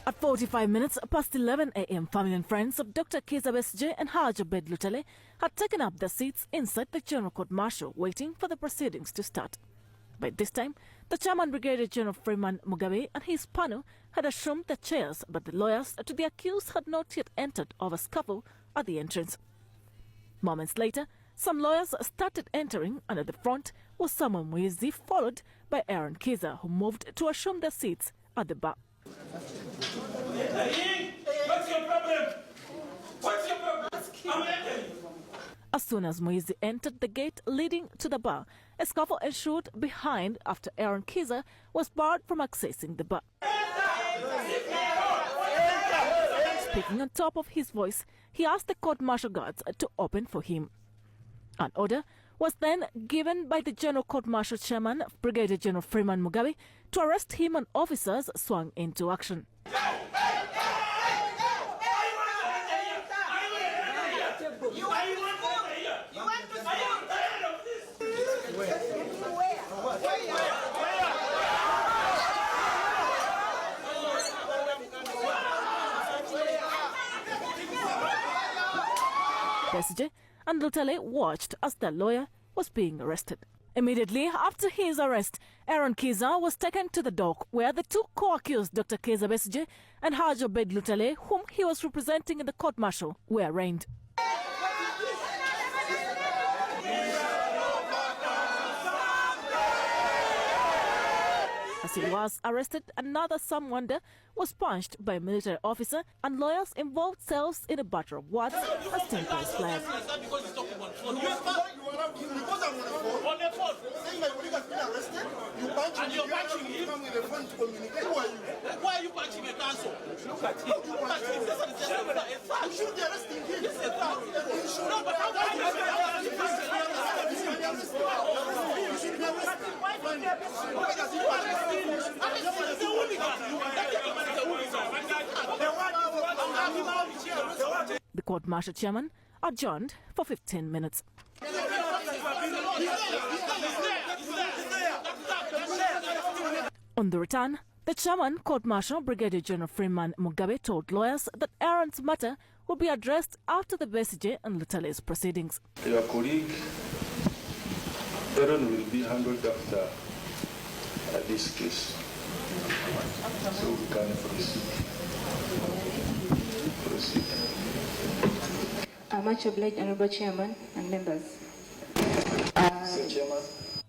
At 45 minutes past 11 a.m., family and friends of Dr. Kizza Besigye and Hajji Obeid Lutale had taken up their seats inside the General Court Martial, waiting for the proceedings to start. By this time, the chairman, Brigadier General Freeman Mugabe, and his panel had assumed their chairs, but the lawyers to the accused had not yet entered over scuffle at the entrance. Moments later, some lawyers started entering, and at the front was Samuel Muizi, followed by Aaron Kizza, who moved to assume their seats at the bar. What's your problem? What's your problem? I'm entering. As soon as Muizi entered the gate leading to the bar, a scuffle ensued behind after Aaron Kizza was barred from accessing the bar. Speaking on top of his voice, he asked the court-martial guards to open for him. An order was then given by the General Court-Martial Chairman, Brigadier General Freeman Mugabe, to arrest him, and officers swung into action. Besigye and Lutale watched as their lawyer was being arrested. Immediately after his arrest, Aaron Kizza was taken to the dock where the two co-accused, Dr. Kizza Besigye and Hajji Obeid Lutale, whom he was representing in the court-martial, were arraigned. As he was arrested, another Sam Wonder was punched by a military officer, and lawyers involved themselves in a battle of words as tempers flared. And you're punching him? Why are you punching a counsel? Look at him. You should be arresting him. This is a fact. No, but how can you The court-martial chairman adjourned for 15 minutes. On the return, the chairman, Court-Martial Brigadier General Freeman Mugabe, told lawyers that Aaron's matter will be addressed after the Besigye and Lutale's proceedings. Your colleague, Aaron, will be handled after this case, so we can proceed. I'm much obliged, Honorable Chairman and members. Chairman.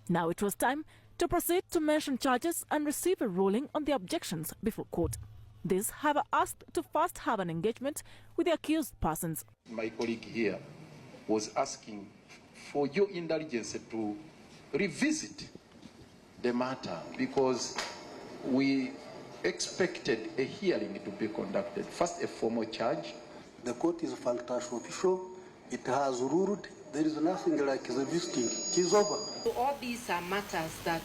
Now it was time to proceed to mention charges and receive a ruling on the objections before court. These have asked to first have an engagement with the accused persons. My colleague here was asking for your indulgence to revisit the matter because we expected a hearing to be conducted. First, a formal charge. The court is fantastic official. It has ruled. There is nothing like the visiting. It is over. So all these are matters that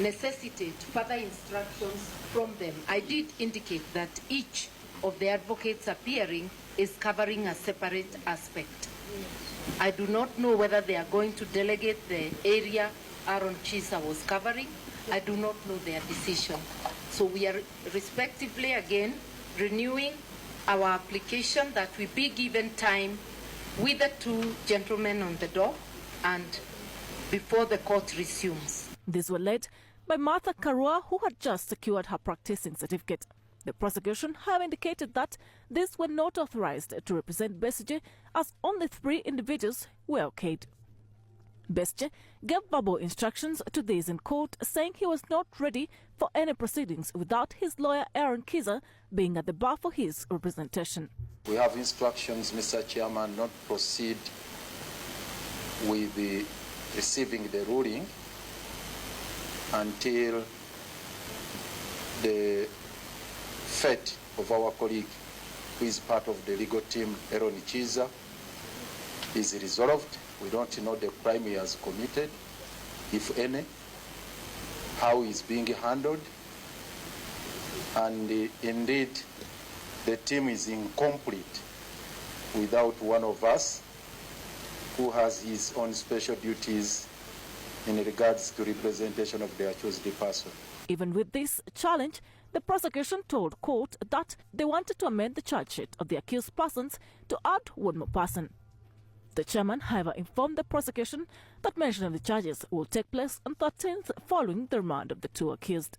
necessitate further instructions from them. I did indicate that each of the advocates appearing is covering a separate aspect. I do not know whether they are going to delegate the area Aaron Kizza was covering. I do not know their decision. So we are respectively again renewing our application that we be given time with the two gentlemen on the door and before the court resumes. These were led by Martha Karua, who had just secured her practicing certificate. The prosecution have indicated that these were not authorized to represent Besigye, as only 3 individuals were okayed. Besigye gave verbal instructions to these in court, saying he was not ready for any proceedings without his lawyer Aaron Kizza being at the bar for his representation. We have instructions, Mr. Chairman, not proceed with the receiving the ruling until the fate of our colleague, who is part of the legal team, Aaron Kizza, is resolved. We don't know the crime he has committed, if any, how he is being handled, and indeed the team is incomplete without one of us who has his own special duties in regards to representation of the accused person. Even with this challenge, The prosecution told court that they wanted to amend the charge sheet of the accused persons to add one more person. The chairman, however, informed the prosecution that mention of the charges will take place on 13th following the remand of the two accused.